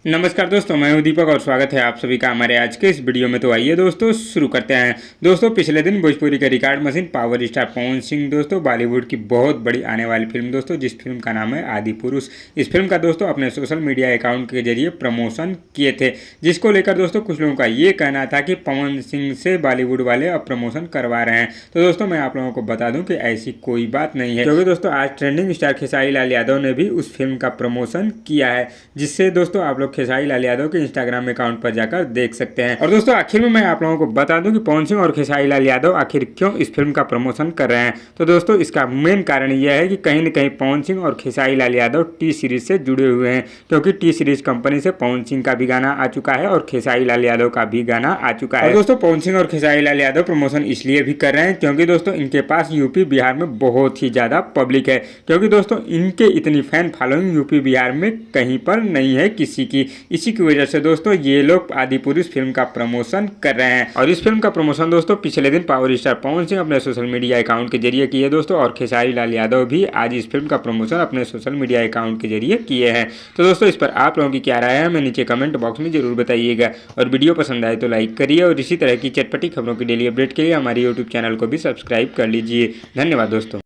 नमस्कार दोस्तों, मैं हूं दीपक और स्वागत है आप सभी का हमारे आज के इस वीडियो में। तो आइए दोस्तों शुरू करते हैं। दोस्तों पिछले दिन भोजपुरी का record machine power star Pawan Singh दोस्तों बॉलीवुड की बहुत बड़ी आने वाली फिल्म दोस्तों, जिस फिल्म का नाम है आदि पुरुष। इस फिल्म का दोस्तों अपने सोशल मीडिया अकाउंट के जरिए प्रमोशन किए थे, जिसको लेकर दोस्तों कुछ लोगों का ये कहना था कि पवन सिंह से बॉलीवुड वाले अब प्रमोशन करवा रहे हैं। तो दोस्तों मैं आप लोगों को बता दूं कि ऐसी कोई बात नहीं है, क्योंकि दोस्तों आज ट्रेंडिंग स्टार खेसारी लाल यादव ने भी उस फिल्म का प्रमोशन किया है, जिससे दोस्तों आप लोग खेसारी लाल यादव के इंस्टाग्राम अकाउंट पर जाकर देख सकते हैं। और दोस्तों आखिर में मैं आप लोगों को बता दूं कि पवन सिंह और खेसारी लाल यादव आखिर क्यों इस फिल्म का प्रमोशन कर रहे हैं। तो दोस्तों इसका मेन कारण यह है कि कहीं न कहीं पवन सिंह और खेसारी लाल यादव टी सीरीज से जुड़े हुए हैं, क्योंकि टी सीरीज कंपनी से पवन सिंह का भी गाना आ चुका है और खेसारी लाल यादव का भी गाना आ चुका है। और दोस्तों पवन सिंह और खेसारी लाल यादव प्रमोशन इसलिए भी कर रहे हैं क्योंकि दोस्तों इनके पास यूपी बिहार में बहुत ही ज्यादा पब्लिक है, क्योंकि दोस्तों इनके इतनी फैन फॉलोइंग यूपी बिहार में कहीं पर नहीं है किसी की। इसी की वजह से दोस्तों ये लोग आदि पुरुष फिल्म का प्रमोशन कर रहे हैं। और इस फिल्म का प्रमोशन दोस्तों पिछले दिन पावर स्टार पवन सिंह अपने सोशल मीडिया अकाउंट के जरिए किए दोस्तों, और खेसारी लाल यादव भी आज इस फिल्म का प्रमोशन अपने सोशल मीडिया अकाउंट के जरिए किए हैं। तो दोस्तों इस पर आप लोगों की क्या राय है हमें नीचे कमेंट बॉक्स में जरूर बताइएगा, और वीडियो पसंद आए तो लाइक करिए, और इसी तरह की चटपटी खबरों की डेली अपडेट के लिए हमारे यूट्यूब चैनल को भी सब्सक्राइब कर लीजिए। धन्यवाद दोस्तों।